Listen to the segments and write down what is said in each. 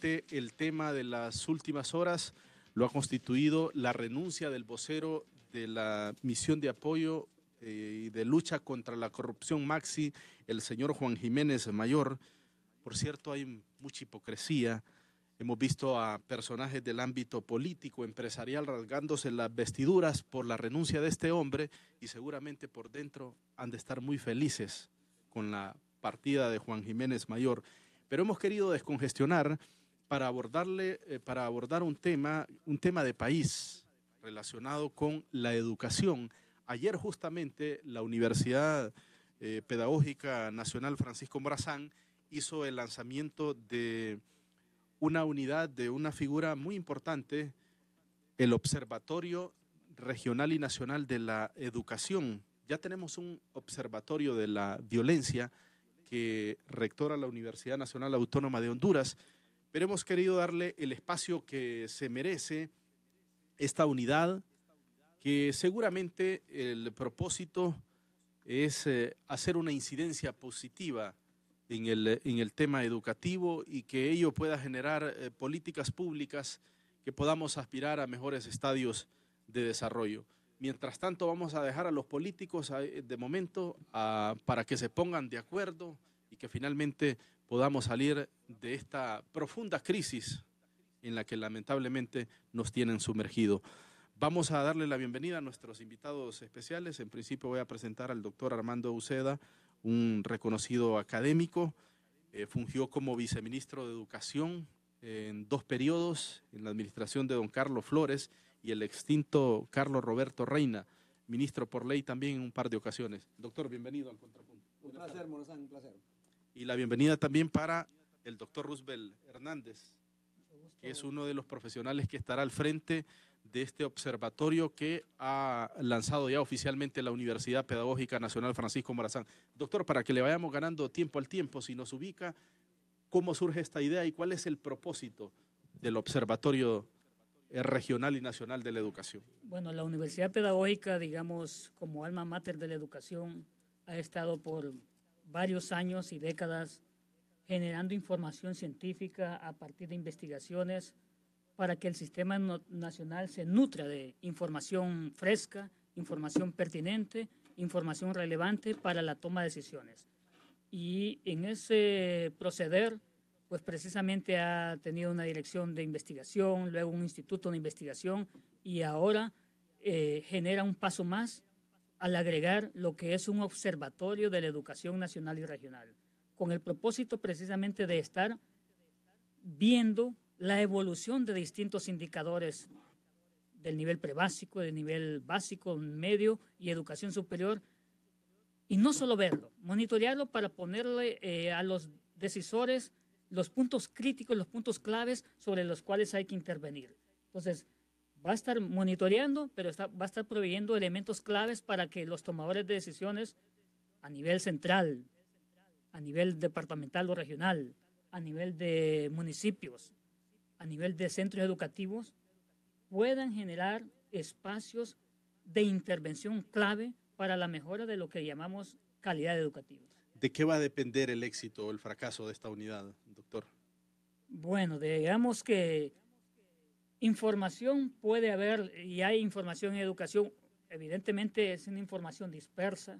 Lamentablemente, el tema de las últimas horas lo ha constituido la renuncia del vocero de la misión de apoyo y de lucha contra la corrupción Maxi, el señor Juan Jiménez Mayor. Por cierto, hay mucha hipocresía. Hemos visto a personajes del ámbito político, empresarial, rasgándose las vestiduras por la renuncia de este hombre y seguramente por dentro han de estar muy felices con la partida de Juan Jiménez Mayor. Pero hemos querido descongestionar para abordar un tema de país relacionado con la educación. Ayer justamente la Universidad Pedagógica Nacional Francisco Morazán hizo el lanzamiento de una unidad de una figura muy importante, el Observatorio Regional y Nacional de la Educación. Ya tenemos un observatorio de la violencia que rectora la Universidad Nacional Autónoma de Honduras, pero hemos querido darle el espacio que se merece esta unidad, que seguramente el propósito es hacer una incidencia positiva en el tema educativo y que ello pueda generar políticas públicas que podamos aspirar a mejores estadios de desarrollo. Mientras tanto, vamos a dejar a los políticos de momento para que se pongan de acuerdo y que finalmente podamos salir de esta profunda crisis en la que lamentablemente nos tienen sumergido. Vamos a darle la bienvenida a nuestros invitados especiales. En principio voy a presentar al doctor Armando Uceda, un reconocido académico. Fungió como viceministro de Educación en 2 periodos en la administración de don Carlos Flores y el extinto Carlos Roberto Reina, ministro por ley también en un par de ocasiones. Doctor, bienvenido al Contrapunto. Un placer, Morazán, un placer. Y la bienvenida también para el doctor Roosevelt Hernández, que es uno de los profesionales que estará al frente de este observatorio que ha lanzado ya oficialmente la Universidad Pedagógica Nacional Francisco Morazán. Doctor, para que le vayamos ganando tiempo al tiempo, si nos ubica, ¿cómo surge esta idea y cuál es el propósito del Observatorio Regional y Nacional de la Educación? Bueno, la Universidad Pedagógica, digamos, como alma mater de la educación, ha estado por varios años y décadas generando información científica a partir de investigaciones para que el sistema nacional se nutra de información fresca, información pertinente, información relevante para la toma de decisiones. Y en ese proceder, pues precisamente ha tenido una dirección de investigación, luego un instituto de investigación y ahora genera un paso más al agregar lo que es un observatorio de la educación nacional y regional, con el propósito precisamente de estar viendo la evolución de distintos indicadores del nivel prebásico, del nivel básico, medio y educación superior, y no solo verlo, monitorearlo para ponerle a los decisores los puntos críticos, los puntos claves sobre los cuales hay que intervenir. Entonces, va a estar monitoreando, pero va a estar proveyendo elementos claves para que los tomadores de decisiones a nivel central, a nivel departamental o regional, a nivel de municipios, a nivel de centros educativos, puedan generar espacios de intervención clave para la mejora de lo que llamamos calidad educativa. ¿De qué va a depender el éxito o el fracaso de esta unidad, doctor? Bueno, digamos que información puede haber y hay información en educación. Evidentemente es una información dispersa,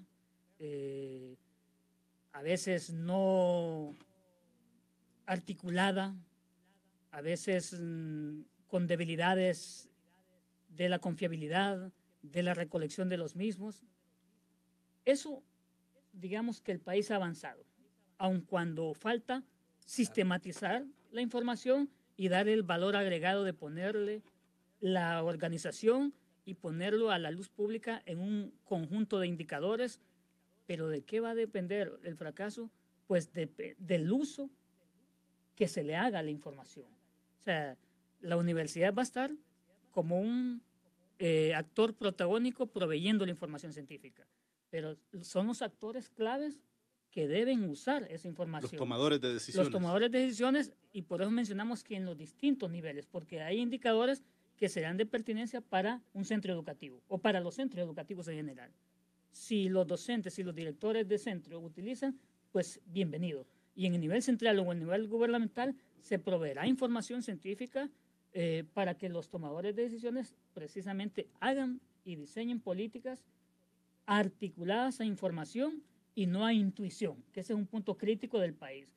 a veces no articulada, a veces con debilidades de la confiabilidad, de la recolección de los mismos. Eso, digamos que el país ha avanzado, aun cuando falta sistematizar la información y dar el valor agregado de ponerle la organización y ponerlo a la luz pública en un conjunto de indicadores. Pero ¿de qué va a depender el fracaso? Pues del uso que se le haga a la información. O sea, la universidad va a estar como un actor protagónico proveyendo la información científica, pero son los actores claves que deben usar esa información. Los tomadores de decisiones. Los tomadores de decisiones, y por eso mencionamos que en los distintos niveles, porque hay indicadores que serán de pertinencia para un centro educativo o para los centros educativos en general. Si los docentes y los directores de centro utilizan, pues bienvenido. Y en el nivel central o en el nivel gubernamental se proveerá información científica para que los tomadores de decisiones precisamente hagan y diseñen políticas articuladas a información y no a intuición, que ese es un punto crítico del país.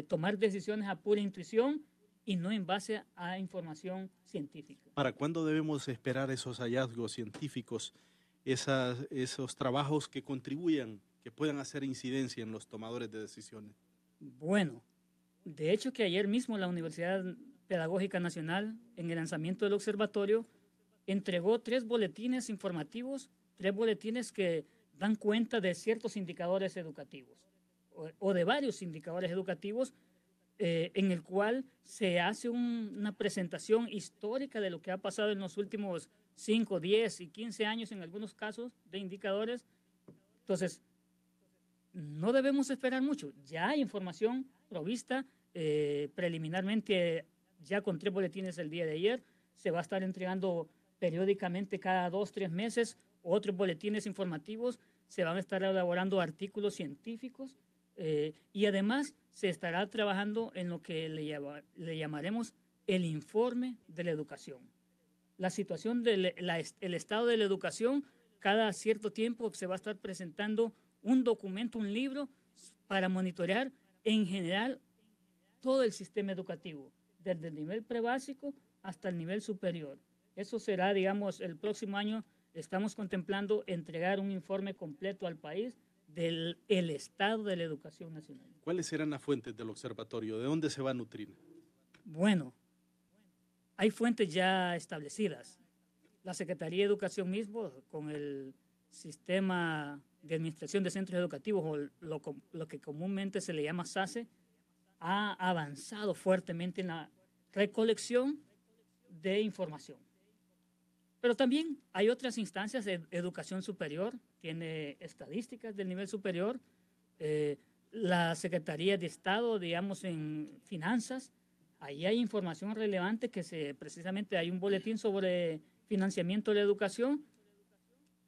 Tomar decisiones a pura intuición y no en base a información científica. ¿Para cuándo debemos esperar esos hallazgos científicos, esos trabajos que contribuyan, que puedan hacer incidencia en los tomadores de decisiones? Bueno, de hecho que ayer mismo la Universidad Pedagógica Nacional, en el lanzamiento del observatorio, entregó 3 boletines informativos, 3 boletines que dan cuenta de ciertos indicadores educativos o de varios indicadores educativos en el cual se hace una presentación histórica de lo que ha pasado en los últimos 5, 10 y 15 años en algunos casos de indicadores. Entonces, no debemos esperar mucho. Ya hay información provista preliminarmente, ya con 3 boletines el día de ayer. Se va a estar entregando periódicamente cada 2, 3 meses otros boletines informativos. Se van a estar elaborando artículos científicos y además se estará trabajando en lo que le llamaremos el informe de la educación. La situación del estado de la educación, cada cierto tiempo se va a estar presentando un documento, un libro, para monitorear en general todo el sistema educativo, desde el nivel prebásico hasta el nivel superior. Eso será, digamos, el próximo año estamos contemplando entregar un informe completo al país del estado de la educación nacional. ¿Cuáles serán las fuentes del observatorio? ¿De dónde se va a nutrir? Bueno, hay fuentes ya establecidas. La Secretaría de Educación mismo, con el sistema de administración de centros educativos, o lo que comúnmente se le llama SACE, ha avanzado fuertemente en la recolección de información. Pero también hay otras instancias de educación superior, tiene estadísticas del nivel superior, la Secretaría de Estado, digamos, en finanzas, ahí hay información relevante precisamente hay un boletín sobre financiamiento de la educación.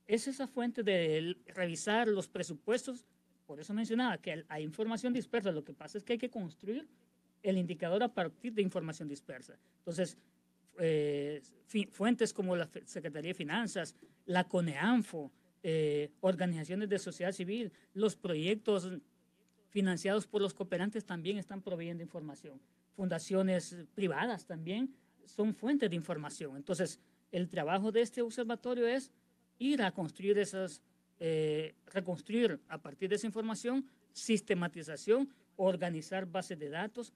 Es esa fuente de revisar los presupuestos, por eso mencionaba que hay información dispersa, lo que pasa es que hay que construir el indicador a partir de información dispersa. Entonces, fuentes como la Secretaría de Finanzas, la CONEANFO, organizaciones de sociedad civil, los proyectos financiados por los cooperantes también están proveyendo información. Fundaciones privadas también son fuentes de información. Entonces, el trabajo de este observatorio es ir a construir reconstruir a partir de esa información, sistematización, organizar bases de datos.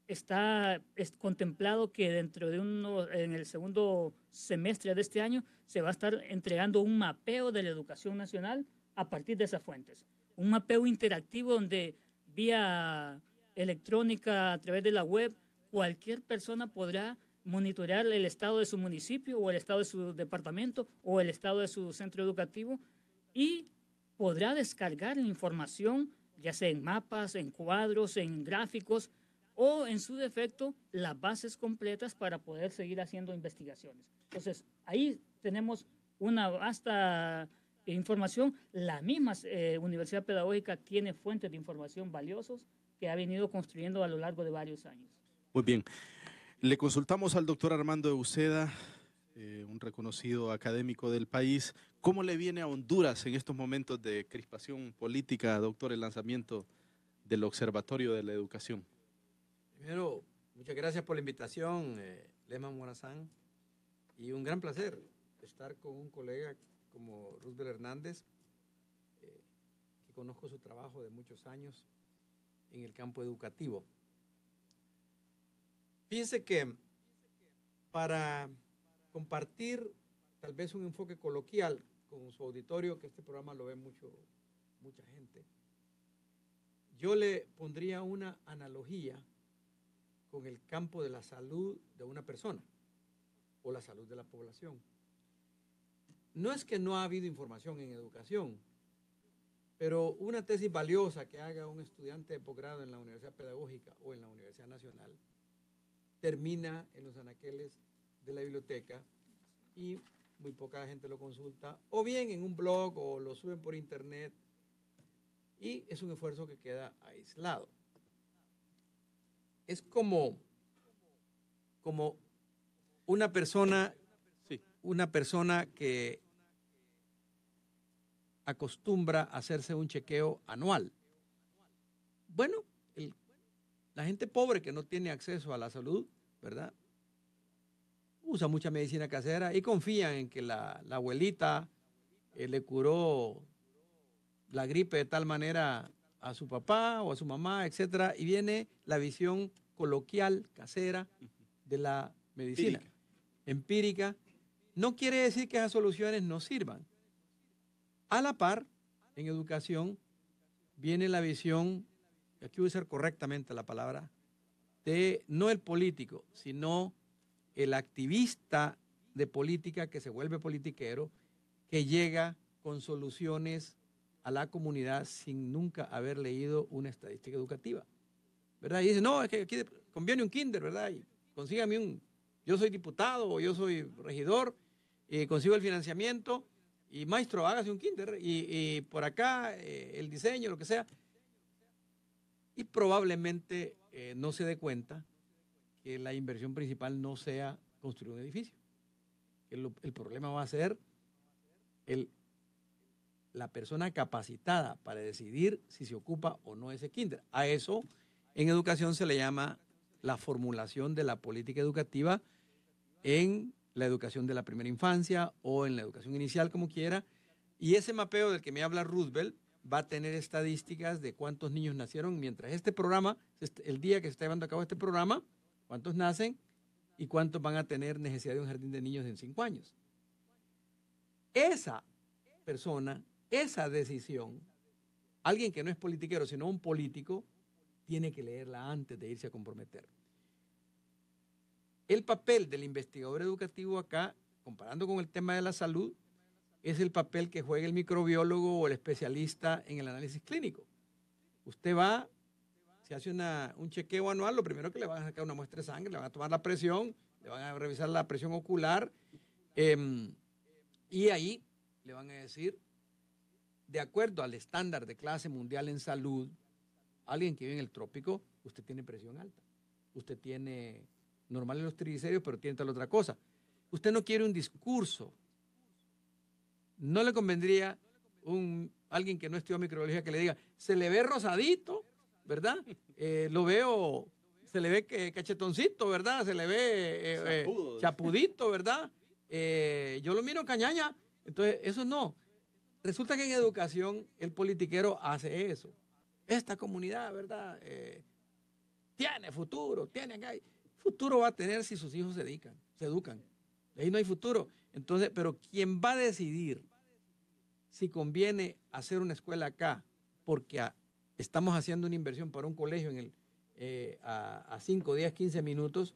Es contemplado que en el segundo semestre de este año se va a estar entregando un mapeo de la educación nacional a partir de esas fuentes. Un mapeo interactivo donde vía electrónica a través de la web cualquier persona podrá monitorear el estado de su municipio o el estado de su departamento o el estado de su centro educativo y podrá descargar la información, ya sea en mapas, en cuadros, en gráficos, o en su defecto las bases completas para poder seguir haciendo investigaciones. Entonces, ahí tenemos una vasta información. La misma Universidad Pedagógica tiene fuentes de información valiosos que ha venido construyendo a lo largo de varios años. Muy bien. Le consultamos al doctor Armando de Uceda, un reconocido académico del país. ¿Cómo le viene a Honduras en estos momentos de crispación política, doctor, el lanzamiento del Observatorio de la Educación? Primero, muchas gracias por la invitación, Lehman Morazán, y un gran placer estar con un colega como Roosevelt Hernández, que conozco su trabajo de muchos años en el campo educativo. Fíjense que para compartir tal vez un enfoque coloquial con su auditorio, que este programa lo ve mucha gente, yo le pondría una analogía con el campo de la salud de una persona o la salud de la población. No es que no ha habido información en educación, pero una tesis valiosa que haga un estudiante de posgrado en la Universidad Pedagógica o en la Universidad Nacional termina en los anaqueles de la biblioteca y muy poca gente lo consulta, o bien en un blog o lo suben por internet, y es un esfuerzo que queda aislado. es como una persona, Sí. una persona que acostumbra a hacerse un chequeo anual. Bueno, la gente pobre que no tiene acceso a la salud, ¿verdad? Usa mucha medicina casera y confían en que la abuelita le curó la gripe de tal manera a su papá o a su mamá, etcétera, y viene la visión coloquial, casera, de la medicina empírica. No quiere decir que esas soluciones no sirvan. A la par, en educación, viene la visión, y aquí voy a usar correctamente la palabra, de no el político, sino el activista de política que se vuelve politiquero, que llega con soluciones a la comunidad sin nunca haber leído una estadística educativa, ¿verdad? Y dice, no, es que aquí conviene un kinder, ¿verdad? Y consígame yo soy diputado o yo soy regidor, consigo el financiamiento y maestro, hágase un kinder y por acá el diseño, lo que sea. Y probablemente no se dé cuenta que la inversión principal no sea construir un edificio. El problema va a ser la persona capacitada para decidir si se ocupa o no ese kinder. A eso en educación se le llama la formulación de la política educativa en la educación de la primera infancia o en la educación inicial, como quiera. Y ese mapeo del que me habla Roosevelt va a tener estadísticas de cuántos niños nacieron mientras este programa, el día que se está llevando a cabo este programa, cuántos nacen y cuántos van a tener necesidad de un jardín de niños en 5 años. Esa persona, esa decisión, alguien que no es politiquero, sino un político, tiene que leerla antes de irse a comprometer. El papel del investigador educativo acá, comparando con el tema de la salud, es el papel que juega el microbiólogo o el especialista en el análisis clínico. Usted va, se hace un chequeo anual, lo primero que le van a sacar una muestra de sangre, le van a tomar la presión, le van a revisar la presión ocular y ahí le van a decir, de acuerdo al estándar de clase mundial en salud, alguien que vive en el trópico, usted tiene presión alta, usted tiene normales los triglicéridos, pero tiene tal otra cosa. Usted no quiere un discurso. No le convendría alguien que no estudió microbiología que le diga, se le ve rosadito, ¿verdad? Lo veo, se le ve cachetoncito, ¿verdad? Se le ve chapudito, ¿verdad? Yo lo miro cañaña. Entonces, eso no. Resulta que en educación el politiquero hace eso. Esta comunidad, ¿verdad? Tiene futuro, futuro va a tener si sus hijos se educan. Ahí no hay futuro. Entonces, pero quien va a decidir si conviene hacer una escuela acá, porque estamos haciendo una inversión para un colegio a 5, 10, 15 minutos,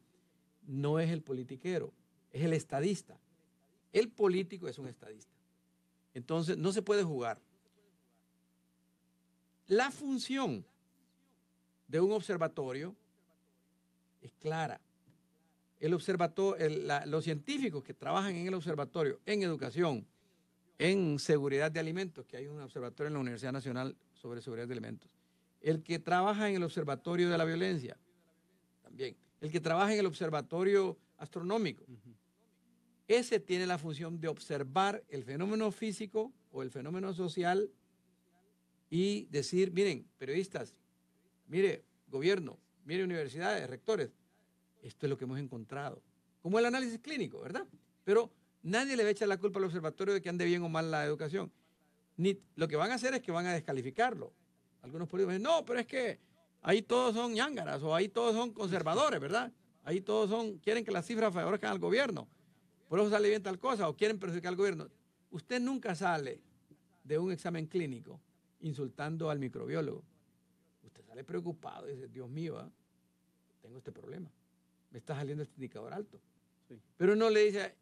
no es el politiquero, es el estadista. El político es un estadista. Entonces, no se puede jugar. La función de un observatorio es clara. Los científicos que trabajan en el observatorio, en educación, en seguridad de alimentos, que hay un observatorio en la Universidad Nacional sobre seguridad de alimentos, el que trabaja en el observatorio de la violencia, también, el que trabaja en el observatorio astronómico, ese tiene la función de observar el fenómeno físico o el fenómeno social y decir, miren, periodistas, mire, gobierno, mire, universidades, rectores, esto es lo que hemos encontrado. Como el análisis clínico, ¿verdad? Pero nadie le va a echar la culpa al observatorio de que ande bien o mal la educación. Lo que van a hacer es que van a descalificarlo. Algunos políticos dicen, no, pero es que ahí todos son ñángaras o ahí todos son conservadores, ¿verdad? Ahí todos quieren que las cifras favorezcan al gobierno. Por eso sale bien tal cosa o quieren perjudicar al gobierno. Usted nunca sale de un examen clínico insultando al microbiólogo. Usted sale preocupado y dice, Dios mío, tengo este problema. Me está saliendo este indicador alto. Sí. Pero no le dice,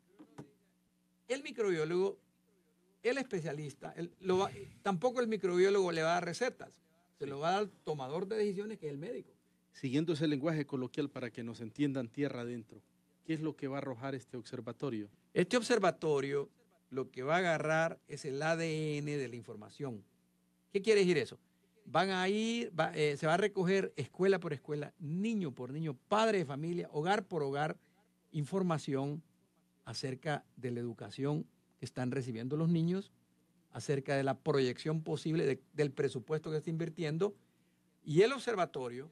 el microbiólogo, el especialista, tampoco el microbiólogo le va a dar recetas, se lo va a dar el tomador de decisiones, que es el médico. Siguiendo ese lenguaje coloquial para que nos entiendan tierra adentro, ¿qué es lo que va a arrojar este observatorio? Este observatorio lo que va a agarrar es el ADN de la información. ¿Qué quiere decir eso? van a ir, se va a recoger escuela por escuela, niño por niño, padre de familia, hogar por hogar, información acerca de la educación que están recibiendo los niños, acerca de la proyección posible del presupuesto que está invirtiendo. Y el observatorio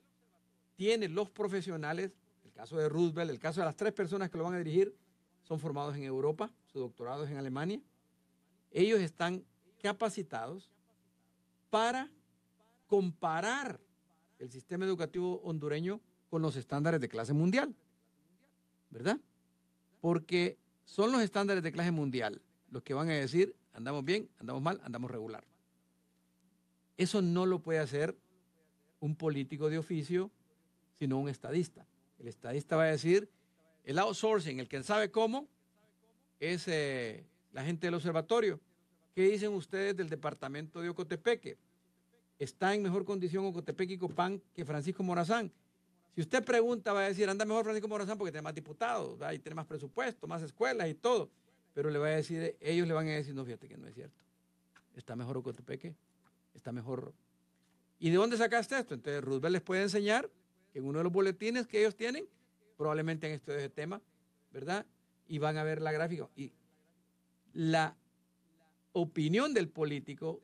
tiene los profesionales, el caso de Roosevelt, el caso de las 3 personas que lo van a dirigir, son formados en Europa, su doctorado es en Alemania. Ellos están capacitados para comparar el sistema educativo hondureño con los estándares de clase mundial, ¿verdad? Porque son los estándares de clase mundial los que van a decir, andamos bien, andamos mal, andamos regular. Eso no lo puede hacer un político de oficio, sino un estadista. El estadista va a decir, el outsourcing, el que sabe cómo, es la gente del observatorio. ¿Qué dicen ustedes del departamento de Ocotepeque? Está en mejor condición Ocotepeque y Copán que Francisco Morazán. Si usted pregunta, va a decir, anda mejor Francisco Morazán porque tiene más diputados, ¿verdad? Y tiene más presupuesto, más escuelas y todo. Pero le va a decir, ellos le van a decir, no, fíjate que no es cierto. Está mejor Ocotepeque, está mejor. ¿Y de dónde sacaste esto? Entonces Roosevelt les puede enseñar que en uno de los boletines que ellos tienen, probablemente han estudiado ese tema, ¿verdad? Y van a ver la gráfica. Y la opinión del político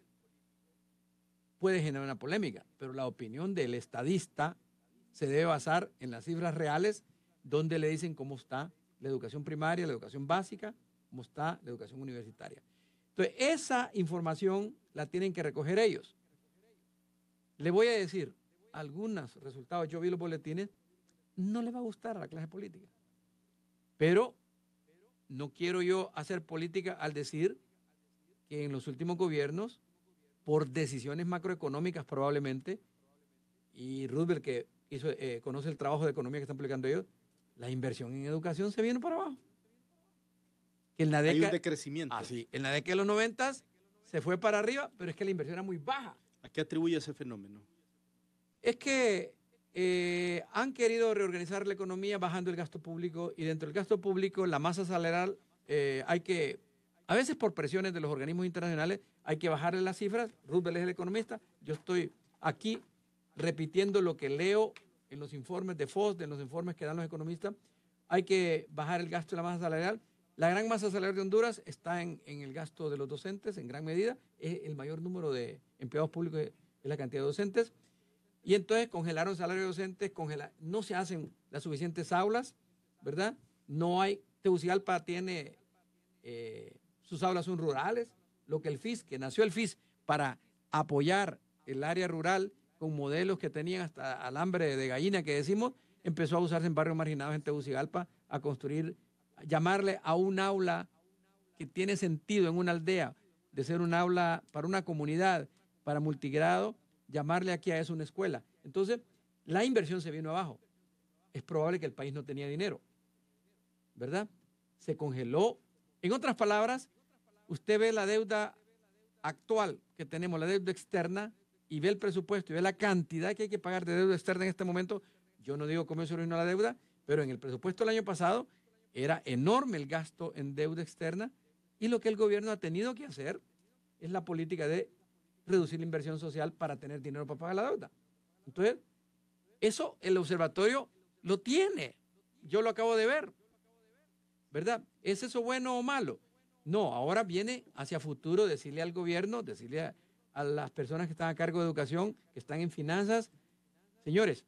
puede generar una polémica, pero la opinión del estadista se debe basar en las cifras reales, donde le dicen cómo está la educación primaria, la educación básica, cómo está la educación universitaria. Entonces, esa información la tienen que recoger ellos. Le voy a decir algunos resultados. Yo vi los boletines, no le va a gustar a la clase política. Pero no quiero yo hacer política al decir que en los últimos gobiernos, por decisiones macroeconómicas probablemente, y Roosevelt que conoce el trabajo de economía que están publicando ellos, la inversión en educación se vino para abajo. Que en la Hay un decrecimiento. Sí, en la década de los 90 se fue para arriba, pero es que la inversión era muy baja. ¿A qué atribuye ese fenómeno? Es que han querido reorganizar la economía bajando el gasto público, y dentro del gasto público la masa salarial a veces por presiones de los organismos internacionales, hay que bajarle las cifras. Roosevelt es el economista, yo estoy aquí repitiendo lo que leo en los informes de FOST, en los informes que dan los economistas. Hay que bajar el gasto de la masa salarial. La gran masa salarial de Honduras está en el gasto de los docentes, en gran medida. Es el mayor número de empleados públicos, es la cantidad de docentes. Y entonces congelaron salarios de docentes, no se hacen las suficientes aulas, ¿verdad? No hay, Tegucigalpa tiene, sus aulas son rurales, lo que el FIS, que nació el FIS para apoyar el área rural con modelos que tenían hasta alambre de gallina que decimos, empezó a usarse en barrios marginados en Tegucigalpa, a construir, llamarle a un aula que tiene sentido en una aldea, de ser un aula para una comunidad, para multigrado, llamarle aquí a eso una escuela. Entonces, la inversión se vino abajo. Es probable que el país no tenía dinero, ¿verdad? Se congeló. En otras palabras, usted ve la deuda actual que tenemos, la deuda externa, y ve el presupuesto y ve la cantidad que hay que pagar de deuda externa en este momento. Yo no digo cómo se originó la deuda, pero en el presupuesto del año pasado era enorme el gasto en deuda externa, y lo que el gobierno ha tenido que hacer es la política de reducir la inversión social para tener dinero para pagar la deuda. Entonces, eso el observatorio lo tiene. Yo lo acabo de ver, ¿verdad? ¿Es eso bueno o malo? No, ahora viene hacia futuro decirle al gobierno, decirle a las personas que están a cargo de educación, que están en finanzas, señores,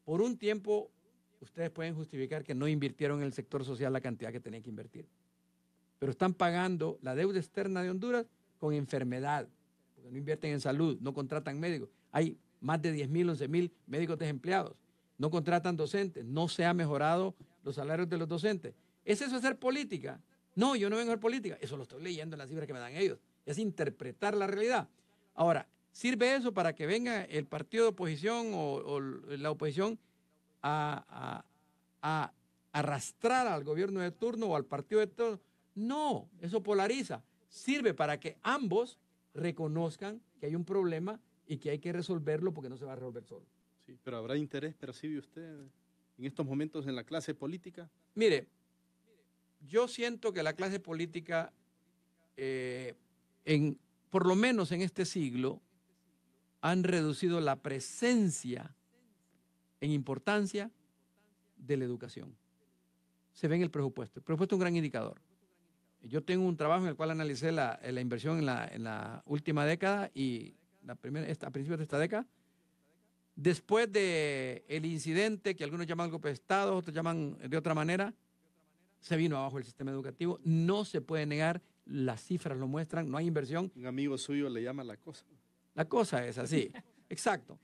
por un tiempo ustedes pueden justificar que no invirtieron en el sector social la cantidad que tenían que invertir, pero están pagando la deuda externa de Honduras con enfermedad, porque no invierten en salud, no contratan médicos. Hay más de 10,000, 11,000 médicos desempleados, no contratan docentes, no se ha mejorado los salarios de los docentes. ¿Es eso hacer política? No, yo no vengo a hacer política, eso lo estoy leyendo en las cifras que me dan ellos, es interpretar la realidad. Ahora, ¿sirve eso para que venga el partido de oposición o la oposición a arrastrar al gobierno de turno o al partido de turno? No, eso polariza. Sirve para que ambos reconozcan que hay un problema y que hay que resolverlo, porque no se va a resolver solo. Sí, pero ¿habrá interés, percibe usted, en estos momentos en la clase política? Mire, yo siento que la clase política, por lo menos en este siglo, han reducido la presencia en importancia de la educación. Se ve en el presupuesto. El presupuesto es un gran indicador. Yo tengo un trabajo en el cual analicé la inversión en la última década y a principios de esta década. Después del incidente, que algunos llaman golpe de Estado, otros llaman de otra manera, se vino abajo el sistema educativo. No se puede negar, las cifras lo muestran, no hay inversión. Un amigo suyo le llama la cosa. La cosa es así, exacto.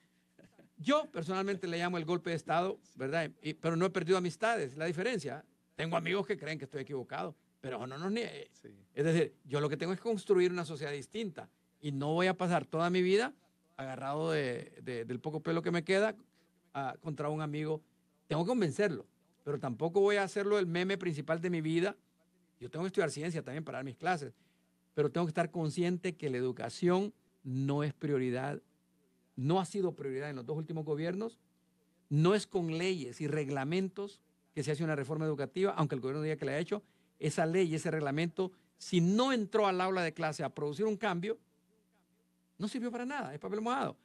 Yo personalmente le llamo el golpe de Estado, ¿verdad? Pero no he perdido amistades, la diferencia. Tengo amigos que creen que estoy equivocado, pero no nos niegue. Sí. Es decir, yo lo que tengo es construir una sociedad distinta y no voy a pasar toda mi vida agarrado del poco pelo que me queda contra un amigo. Tengo que convencerlo, pero tampoco voy a hacerlo el meme principal de mi vida. Yo tengo que estudiar ciencia también para dar mis clases, pero tengo que estar consciente que la educación no es prioridad, no ha sido prioridad en los 2 últimos gobiernos, no es con leyes y reglamentos que se hace una reforma educativa, aunque el gobierno diga que la ha hecho. Esa ley y ese reglamento, si no entró al aula de clase a producir un cambio, no sirvió para nada, es papel mojado.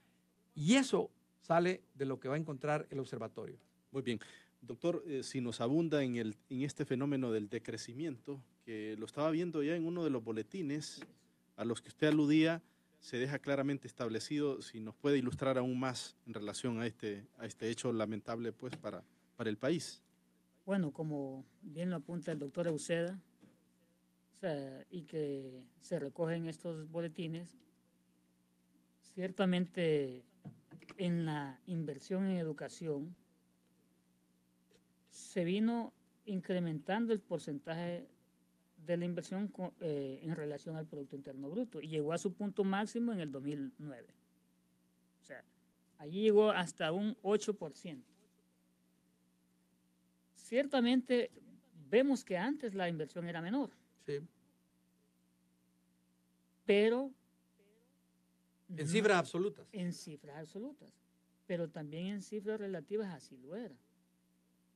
Y eso sale de lo que va a encontrar el observatorio. Muy bien. Doctor, si nos abunda en este fenómeno del decrecimiento, que lo estaba viendo ya en uno de los boletines a los que usted aludía, se deja claramente establecido, si nos puede ilustrar aún más en relación a este hecho lamentable pues, para el país. Bueno, como bien lo apunta el doctor Euseda, y que se recogen estos boletines, ciertamente en la inversión en educación se vino incrementando el porcentaje de la inversión en relación al Producto Interno Bruto y llegó a su punto máximo en el 2009. O sea, allí llegó hasta un 8%. Ciertamente vemos que antes la inversión era menor. Sí. Pero en cifras absolutas. En cifras absolutas. Pero también en cifras relativas así lo era.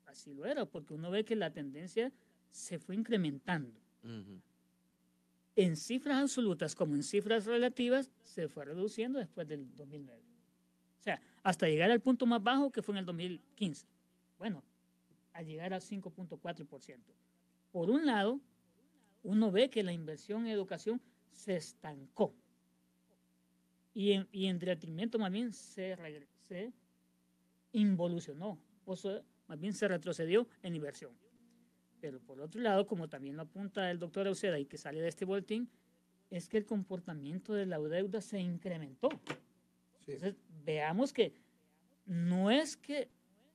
Así lo era, porque uno ve que la tendencia se fue incrementando. Uh-huh. En cifras absolutas como en cifras relativas se fue reduciendo después del 2009. O sea, hasta llegar al punto más bajo que fue en el 2015. Bueno, a llegar al 5.4%. Por un lado, uno ve que la inversión en educación se estancó y en detrimento más bien se involucionó, o sea, más bien se retrocedió en inversión. Pero por otro lado, como también lo apunta el doctor Euseda y que sale de este boletín, es que el comportamiento de la deuda se incrementó. Sí. Entonces, veamos que no es que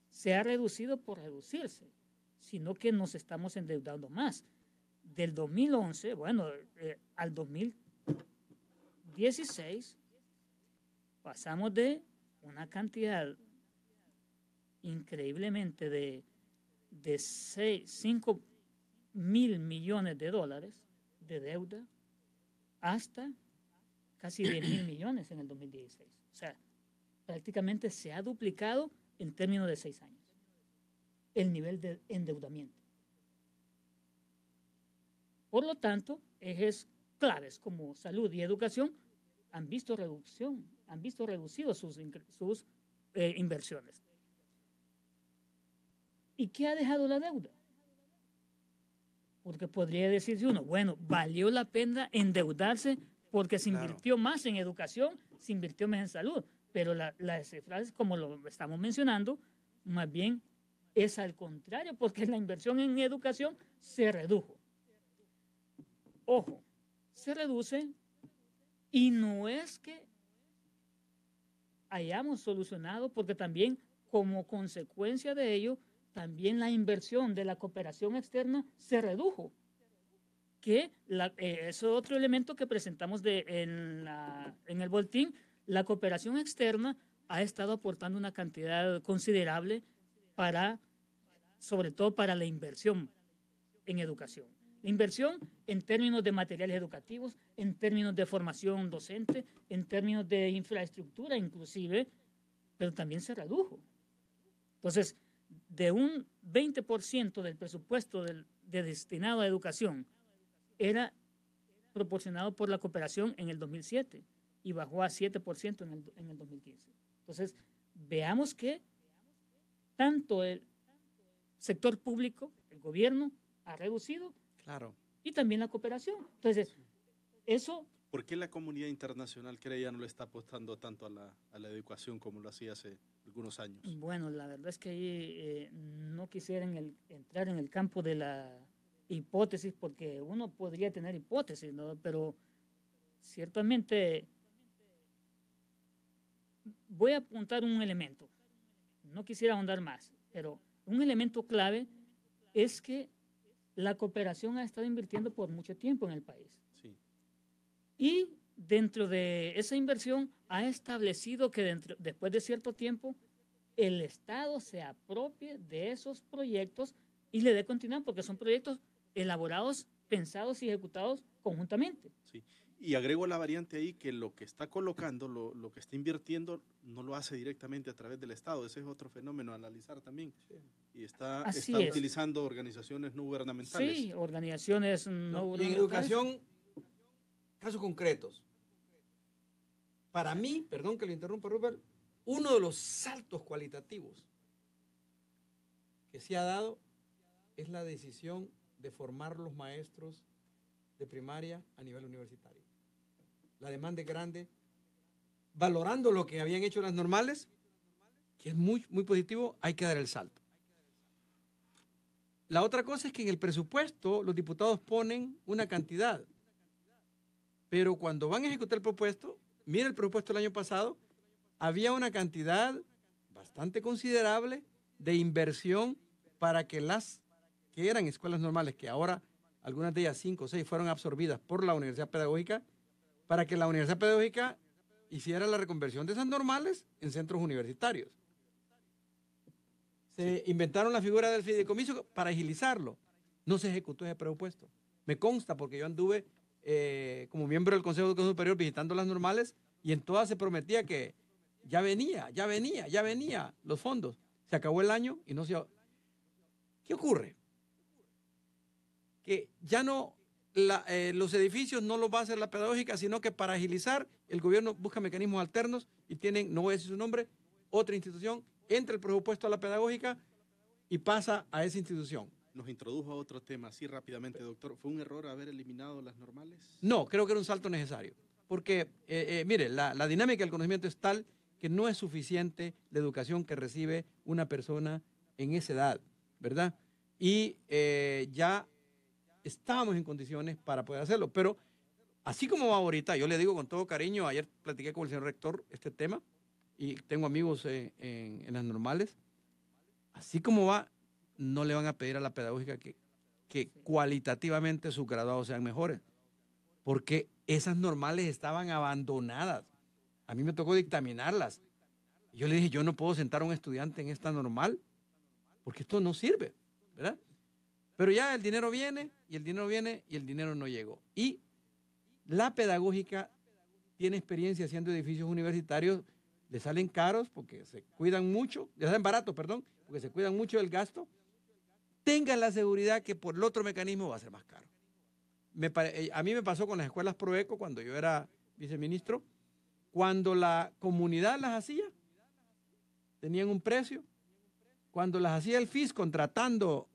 se ha reducido por reducirse, sino que nos estamos endeudando más. Del 2011, al 2016, pasamos de una cantidad increíblemente de 5 mil millones de dólares de deuda hasta casi 10 mil millones en el 2016. O sea, prácticamente se ha duplicado en términos de 6 años el nivel de endeudamiento. Por lo tanto, ejes claves como salud y educación han visto reducido sus inversiones. ¿Y qué ha dejado la deuda? Porque podría decirse uno, bueno, valió la pena endeudarse porque se invirtió más en educación, se invirtió más en salud, pero las cifras, como lo estamos mencionando, más bien es al contrario, porque la inversión en educación se redujo. Ojo, se reduce y no es que hayamos solucionado, porque también como consecuencia de ello, también la inversión de la cooperación externa se redujo, que es otro elemento que presentamos en el boletín. La cooperación externa ha estado aportando una cantidad considerable sobre todo para la inversión en educación. La inversión en términos de materiales educativos, en términos de formación docente, en términos de infraestructura inclusive, pero también se redujo. Entonces, de un 20% del presupuesto destinado a educación era proporcionado por la cooperación en el 2007. y bajó a 7% en el 2015. Entonces, veamos que tanto el sector público, el gobierno, ha reducido, Claro. y también la cooperación. Entonces, eso... ¿Por qué la comunidad internacional cree ya no le está apostando tanto a la educación como lo hacía hace algunos años? Bueno, la verdad es que ahí no quisiera entrar en el campo de la hipótesis, porque uno podría tener hipótesis, ¿no? Pero ciertamente voy a apuntar un elemento. No quisiera ahondar más, pero un elemento clave es que la cooperación ha estado invirtiendo por mucho tiempo en el país. Sí. Y dentro de esa inversión ha establecido que después de cierto tiempo el Estado se apropie de esos proyectos y le dé continuidad, porque son proyectos elaborados, pensados y ejecutados conjuntamente. Sí. Y agrego la variante ahí que lo que está colocando, lo que está invirtiendo, no lo hace directamente a través del Estado. Ese es otro fenómeno a analizar también. Sí. Y está Así es. utilizando organizaciones no gubernamentales. Sí, organizaciones no Y en gubernamentales. educación, casos concretos. Para mí, perdón que lo interrumpa, Rupert, uno de los saltos cualitativos que se ha dado es la decisión de formar los maestros de primaria a nivel universitario. La demanda es grande, valorando lo que habían hecho las normales, que es muy, muy positivo, hay que dar el salto. La otra cosa es que en el presupuesto los diputados ponen una cantidad, pero cuando van a ejecutar el presupuesto, mira el presupuesto del año pasado, había una cantidad bastante considerable de inversión para que las que eran escuelas normales, que ahora algunas de ellas 5 o 6 fueron absorbidas por la Universidad Pedagógica, para que la Universidad Pedagógica hiciera la reconversión de esas normales en centros universitarios. Se inventaron la figura del fideicomiso para agilizarlo. No se ejecutó ese presupuesto. Me consta porque yo anduve como miembro del Consejo de Educación Superior visitando las normales y en todas se prometía que ya venía los fondos. Se acabó el año y no se... ¿Qué ocurre? Que ya no, los edificios no los va a hacer la pedagógica, sino que para agilizar el gobierno busca mecanismos alternos y tienen, no voy a decir su nombre, otra institución, entra el presupuesto a la pedagógica y pasa a esa institución. Nos introdujo a otro tema, así rápidamente, doctor. ¿Fue un error haber eliminado las normales? No, creo que era un salto necesario. Porque, mire, la dinámica del conocimiento es tal que no es suficiente la educación que recibe una persona en esa edad, ¿verdad? Y ya estábamos en condiciones para poder hacerlo. Pero así como va ahorita, yo le digo con todo cariño, ayer platiqué con el señor rector este tema y tengo amigos en las normales, así como va, no le van a pedir a la pedagógica que cualitativamente sus graduados sean mejores, porque esas normales estaban abandonadas. A mí me tocó dictaminarlas. Yo le dije, yo no puedo sentar a un estudiante en esta normal, porque esto no sirve, ¿verdad? Pero ya el dinero viene, y el dinero viene, y el dinero no llegó. Y la pedagógica tiene experiencia haciendo edificios universitarios, le salen caros porque se cuidan mucho, le salen baratos, perdón, porque se cuidan mucho del gasto. Tengan la seguridad que por el otro mecanismo va a ser más caro. A mí me pasó con las escuelas Proeco cuando yo era viceministro, cuando la comunidad las hacía, tenían un precio, cuando las hacía el FIS contratando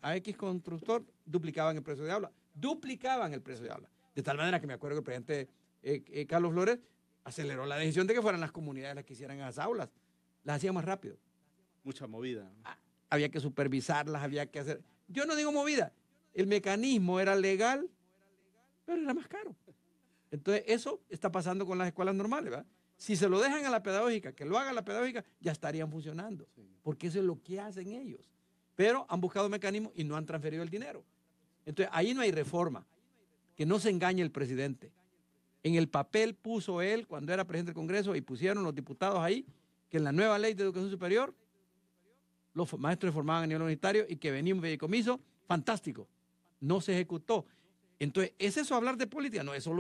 a X constructor, duplicaban el precio de aula, de tal manera que me acuerdo que el presidente Carlos Flores aceleró la decisión de que fueran las comunidades las que hicieran esas aulas, las hacía más rápido. Mucha movida. Había que supervisarlas, había que hacer... Yo no digo movida, el mecanismo era legal, pero era más caro. Entonces, eso está pasando con las escuelas normales, ¿verdad? Si se lo dejan a la pedagógica, que lo haga la pedagógica, ya estarían funcionando, porque eso es lo que hacen ellos. Pero han buscado mecanismos y no han transferido el dinero. Entonces, ahí no hay reforma. Que no se engañe el presidente. En el papel puso él, cuando era presidente del Congreso, y pusieron los diputados ahí, que en la nueva ley de educación superior, los maestros se formaban a nivel universitario y que venía un fideicomiso, fantástico. No se ejecutó. Entonces, ¿es eso hablar de política? No, eso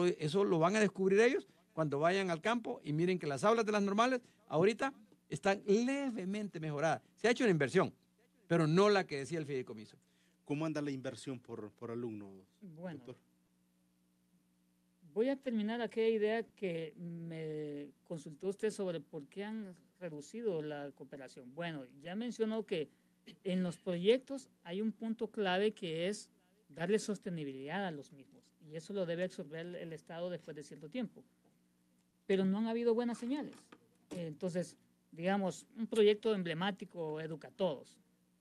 lo van a descubrir ellos cuando vayan al campo y miren que las aulas de las normales ahorita están levemente mejoradas. Se ha hecho una inversión, pero no la que decía el fideicomiso. ¿Cómo anda la inversión por alumno, Bueno, doctor? voy a terminar aquella idea que me consultó usted sobre por qué han reducido la cooperación. Bueno, ya mencionó que en los proyectos hay un punto clave que es darle sostenibilidad a los mismos, y eso lo debe absorber el Estado después de cierto tiempo. Pero no han habido buenas señales. Entonces, digamos, un proyecto emblemático, Educatodos,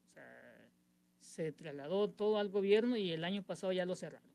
o sea, se trasladó todo al gobierno y el año pasado ya lo cerraron.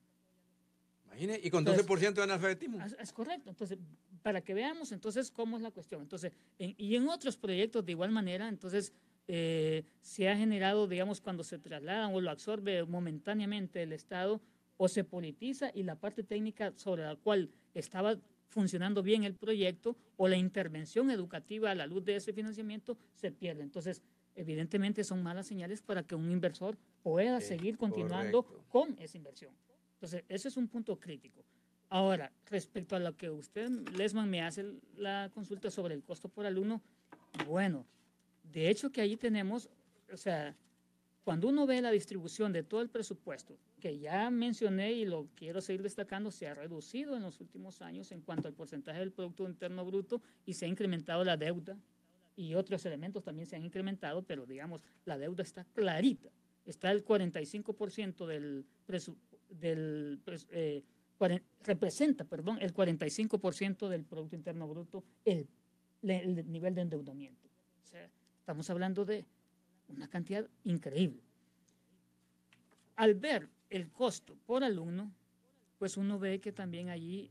Imagine, y con Entonces, 12% de analfabetismo. Es correcto. Entonces, para que veamos entonces cómo es la cuestión. Entonces, y en otros proyectos de igual manera, entonces se ha generado, digamos, cuando se trasladan o lo absorbe momentáneamente el Estado, o se politiza y la parte técnica sobre la cual estaba funcionando bien el proyecto o la intervención educativa a la luz de ese financiamiento se pierde. Entonces, evidentemente son malas señales para que un inversor pueda seguir continuando con esa inversión. Entonces, ese es un punto crítico. Ahora, respecto a lo que usted, Lesman, me hace la consulta sobre el costo por alumno, bueno, de hecho que allí tenemos, o sea, cuando uno ve la distribución de todo el presupuesto, que ya mencioné y lo quiero seguir destacando, se ha reducido en los últimos años en cuanto al porcentaje del Producto Interno Bruto y se ha incrementado la deuda y otros elementos también se han incrementado, pero digamos, la deuda está clarita. Está el 45% representa, perdón, el 45% del Producto Interno Bruto el nivel de endeudamiento. O sea, estamos hablando de una cantidad increíble. Al ver el costo por alumno, pues uno ve que también allí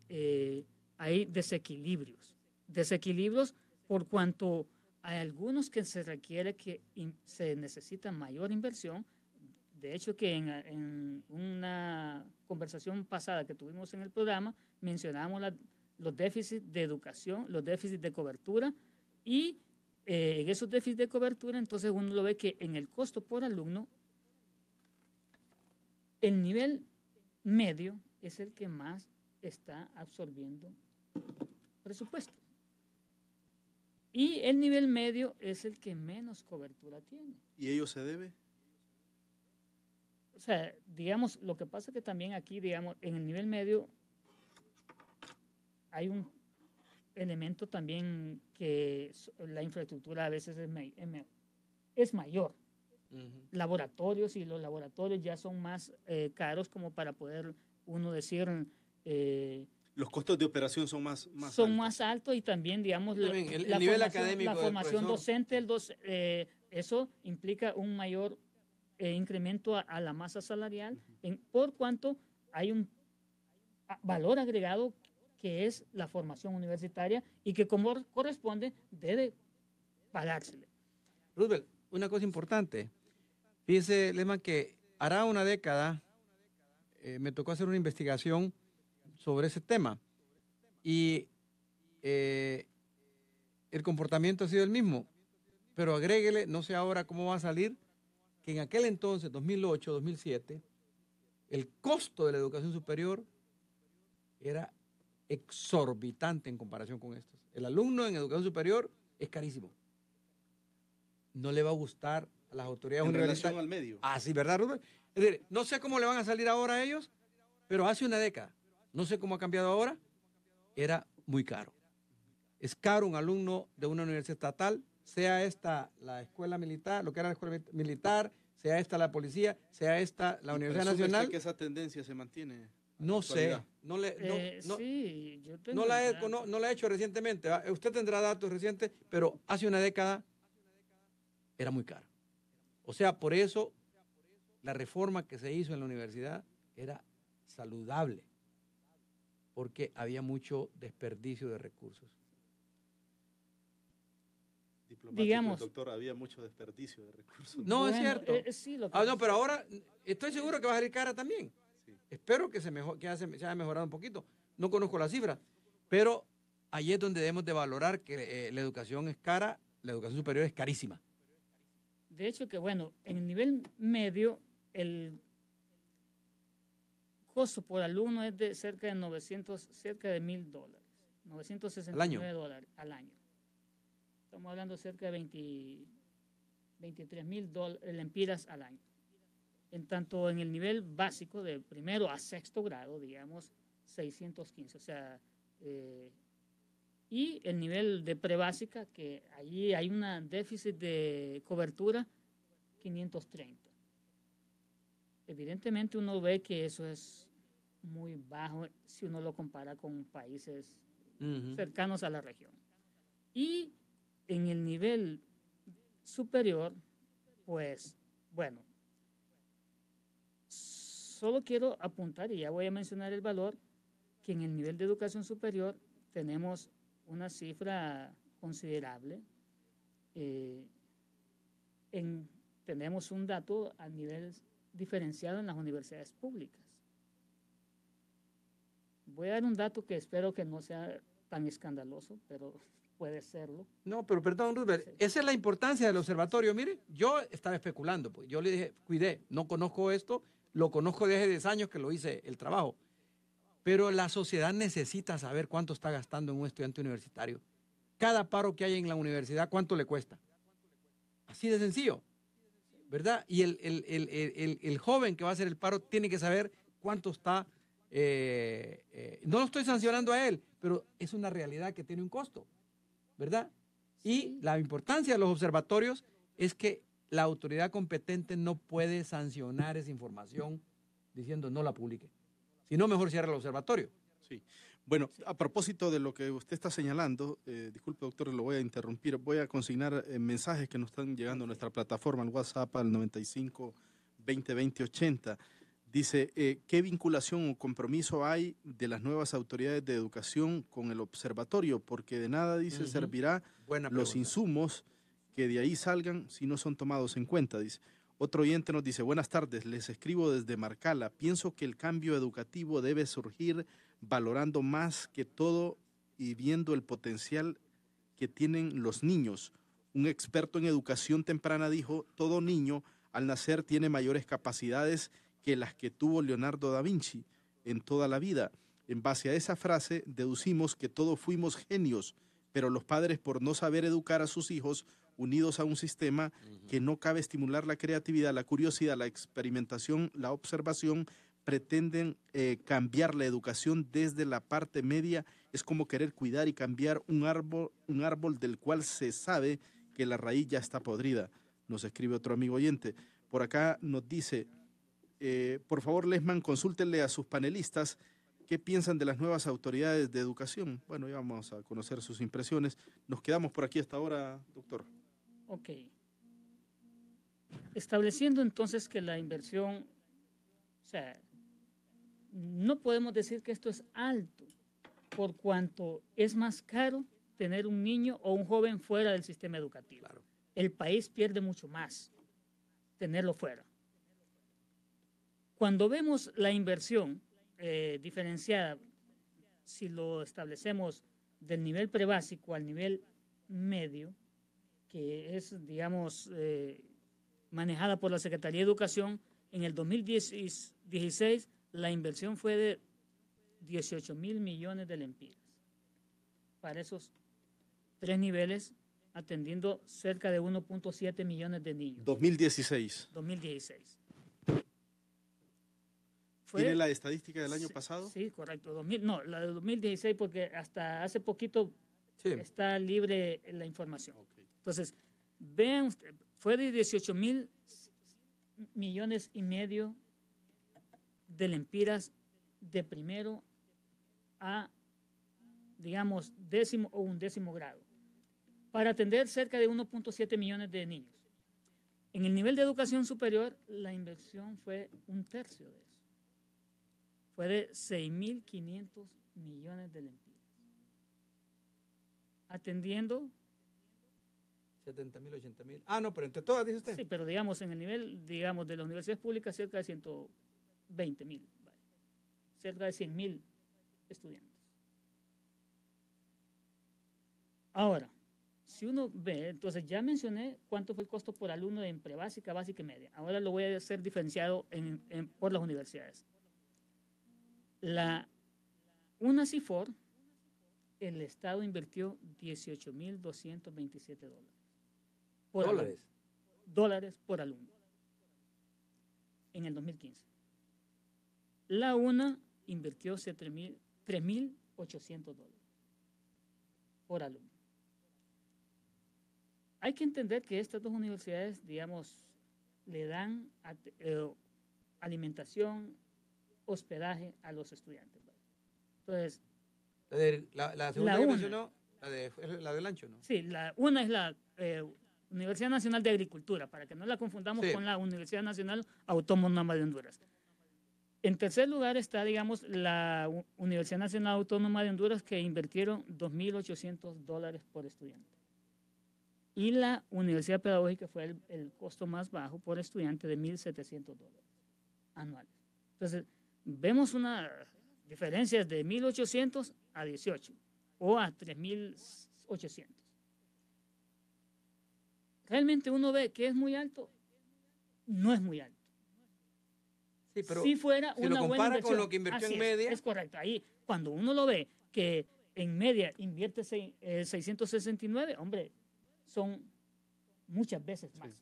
hay desequilibrios. Desequilibrios por cuanto hay algunos que se requiere que se necesita mayor inversión. De hecho, que en una conversación pasada que tuvimos en el programa, mencionamos los déficits de educación, los déficits de cobertura, y en esos déficits de cobertura, entonces uno lo ve que en el costo por alumno, el nivel medio es el que más está absorbiendo presupuesto. Y el nivel medio es el que menos cobertura tiene. ¿Y ello se debe? O sea, digamos, lo que pasa es que también aquí, digamos, en el nivel medio hay un elemento también que la infraestructura a veces es mayor. Laboratorios, y los laboratorios ya son más caros como para poder uno decir... los costos de operación son más más altos, y también, digamos, el nivel académico la formación docente, eso implica un mayor incremento a la masa salarial, por cuanto hay un valor agregado que es la formación universitaria y que como corresponde debe pagársele. Roosevelt, una cosa importante. Fíjese, Lesman, que hará una década me tocó hacer una investigación sobre ese tema y el comportamiento ha sido el mismo, pero agréguele, no sé ahora cómo va a salir, que en aquel entonces, 2008, 2007, el costo de la educación superior era exorbitante en comparación con estos. El alumno en educación superior es carísimo. No le va a gustar a las autoridades universitarias. En relación al medio. Ah, sí, ¿verdad, Rubén? Es decir, no sé cómo le van a salir ahora a ellos, pero hace una década, no sé cómo ha cambiado ahora, era muy caro. Es caro un alumno de una universidad estatal, sea esta la escuela militar, lo que era la escuela militar, sea esta la policía, sea esta la Universidad Nacional. ¿Que esa tendencia se mantiene? No sé, no la he hecho recientemente. Usted tendrá datos recientes, pero hace una década era muy caro. O sea, por eso la reforma que se hizo en la universidad era saludable, porque había mucho desperdicio de recursos. Digamos, doctor, había mucho desperdicio de recursos. No, bueno, es cierto. Sí, no, pero ahora estoy seguro que va a salir cara también. Sí. Espero que se haya mejorado un poquito. No conozco las cifras, pero allí es donde debemos de valorar que la educación es cara, la educación superior es carísima. De hecho que, bueno, en el nivel medio, el costo por alumno es de cerca de $1,000, $969 al año. Estamos hablando de cerca de $23,000 lempiras al año. En tanto, en el nivel básico, de primero a sexto grado, digamos, 615, o sea, y el nivel de prebásica, que allí hay un déficit de cobertura, 530. Evidentemente uno ve que eso es muy bajo si uno lo compara con países cercanos a la región. Y en el nivel superior, pues, bueno, solo quiero apuntar, y ya voy a mencionar el valor, que en el nivel de educación superior tenemos una cifra considerable. Tenemos un dato a nivel diferenciado en las universidades públicas. Voy a dar un dato que espero que no sea tan escandaloso, pero puede serlo. No, pero perdón, Roosevelt, sí. Esa es la importancia del observatorio. Mire, yo estaba especulando, pues yo le dije, cuidé, no conozco esto, lo conozco desde hace 10 años que lo hice el trabajo, pero la sociedad necesita saber cuánto está gastando en un estudiante universitario. Cada paro que hay en la universidad, ¿cuánto le cuesta? Así de sencillo, ¿verdad? Y el joven que va a hacer el paro tiene que saber cuánto está. No lo estoy sancionando a él, pero es una realidad que tiene un costo, ¿verdad? Y la importancia de los observatorios es que la autoridad competente no puede sancionar esa información diciendo no la publique. Si no, mejor cierra el observatorio. Sí. Bueno, a propósito de lo que usted está señalando, disculpe doctor, lo voy a interrumpir, voy a consignar mensajes que nos están llegando a nuestra plataforma, al WhatsApp, al 95 20 20 80. Dice, ¿qué vinculación o compromiso hay de las nuevas autoridades de educación con el observatorio? Porque de nada, dice, servirá los insumos que de ahí salgan si no son tomados en cuenta, dice. Otro oyente nos dice, buenas tardes, les escribo desde Marcala. Pienso que el cambio educativo debe surgir valorando más que todo y viendo el potencial que tienen los niños. Un experto en educación temprana dijo, todo niño al nacer tiene mayores capacidades que las que tuvo Leonardo da Vinci en toda la vida. En base a esa frase deducimos que todos fuimos genios, pero los padres, por no saber educar a sus hijos, unidos a un sistema que no cabe estimular la creatividad, la curiosidad, la experimentación, la observación, pretenden cambiar la educación desde la parte media. Es como querer cuidar y cambiar un árbol del cual se sabe que la raíz ya está podrida. Nos escribe otro amigo oyente. Por acá nos dice, por favor, Lesman, consúltenle a sus panelistas qué piensan de las nuevas autoridades de educación. Bueno, ya vamos a conocer sus impresiones. Nos quedamos por aquí hasta ahora, doctor. Ok. Estableciendo entonces que la inversión, o sea, no podemos decir que esto es alto, por cuanto es más caro tener un niño o un joven fuera del sistema educativo. Claro. El país pierde mucho más tenerlo fuera. Cuando vemos la inversión diferenciada, si lo establecemos del nivel prebásico al nivel medio, que es, digamos, manejada por la Secretaría de Educación, en el 2016 la inversión fue de 18.000 millones de lempiras para esos 3 niveles, atendiendo cerca de 1.7 millones de niños. 2016. 2016. ¿Tiene la estadística del año pasado? Sí, correcto. No, la de 2016, porque hasta hace poquito está libre la información. Okay. Entonces, vean, fue de 18.000 millones y medio de lempiras de primero a, digamos, 10º o 11º grado, para atender cerca de 1.7 millones de niños. En el nivel de educación superior, la inversión fue 1/3 de eso. Fue de 6.500 millones de lempiras. Atendiendo 70.000, 80.000. Ah, no, pero entre todas, dice usted. Sí, pero digamos, en el nivel, digamos, de las universidades públicas, cerca de 120.000, ¿vale? Cerca de 100.000 estudiantes. Ahora, si uno ve, entonces ya mencioné cuánto fue el costo por alumno en prebásica, básica y media. Ahora lo voy a hacer diferenciado por las universidades. Una CIFOR, el Estado invirtió $18.227 dólares por alumno en el 2015. La UNA invirtió $7.000 $3,800 por alumno. Hay que entender que estas dos universidades, digamos, le dan alimentación, hospedaje a los estudiantes. Entonces, la segunda que mencionó, la del Ancho, ¿no? Sí, una es la Universidad Nacional de Agricultura, para que no la confundamos con la Universidad Nacional Autónoma de Honduras. En tercer lugar está, digamos, la Universidad Nacional Autónoma de Honduras, que invirtieron $2,800 por estudiante. Y la Universidad Pedagógica fue el costo más bajo por estudiante de $1,700 anuales. Entonces, vemos una diferencia de 1,800 a 18 o a 3,800. Realmente uno ve que es muy alto, no es muy alto. Sí, pero si fuera si una lo buena compara inversión, con lo que invirtió en media. Es correcto. Ahí, cuando uno lo ve que en media invierte 669, hombre, son muchas veces más. Sí.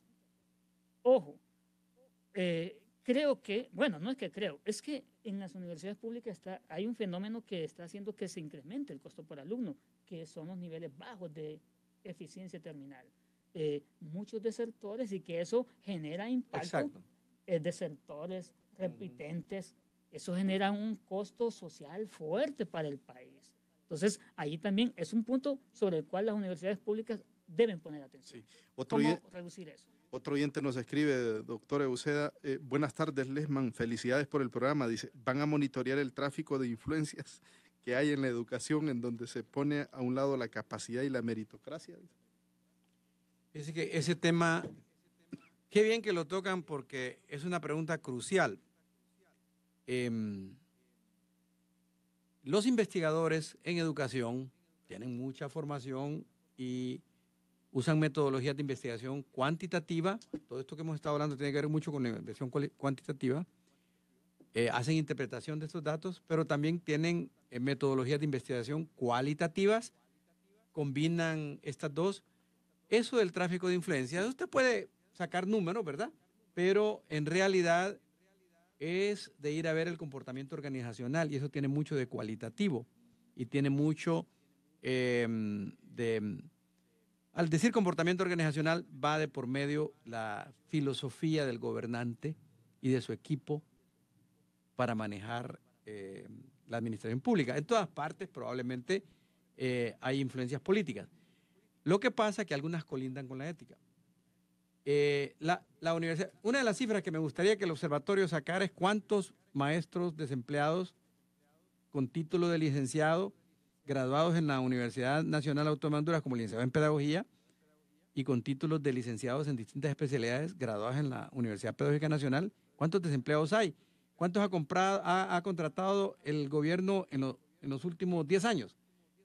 Ojo, creo que, bueno, no es que creo, es que en las universidades públicas hay un fenómeno que está haciendo que se incremente el costo por alumno, que son los niveles bajos de eficiencia terminal. Muchos desertores, y que eso genera impacto. Desertores, repitentes, eso genera un costo social fuerte para el país. Entonces, ahí también es un punto sobre el cual las universidades públicas deben poner atención. Sí. ¿Cómo reducir eso? Otro oyente nos escribe, doctor Euseda, buenas tardes, Lesman, felicidades por el programa. Dice, ¿van a monitorear el tráfico de influencias que hay en la educación, en donde se pone a un lado la capacidad y la meritocracia? Es que ese tema, qué bien que lo tocan, porque es una pregunta crucial. Los investigadores en educación tienen mucha formación y usan metodologías de investigación cuantitativa. Todo esto que hemos estado hablando tiene que ver mucho con la investigación cuantitativa. Hacen interpretación de estos datos, pero también tienen metodologías de investigación cualitativas. Combinan estas dos. Eso del tráfico de influencias, usted puede sacar números, ¿verdad? Pero en realidad es de ir a ver el comportamiento organizacional, y eso tiene mucho de cualitativo y tiene mucho al decir comportamiento organizacional, va de por medio la filosofía del gobernante y de su equipo para manejar la administración pública. En todas partes probablemente hay influencias políticas. Lo que pasa es que algunas colindan con la ética. La universidad, una de las cifras que me gustaría que el observatorio sacara es cuántos maestros desempleados con título de licenciado, graduados en la Universidad Nacional Autónoma de Honduras como licenciado en Pedagogía y con títulos de licenciados en distintas especialidades, graduados en la Universidad Pedagógica Nacional, ¿cuántos desempleados hay? ¿Cuántos ha contratado el gobierno en los últimos 10 años?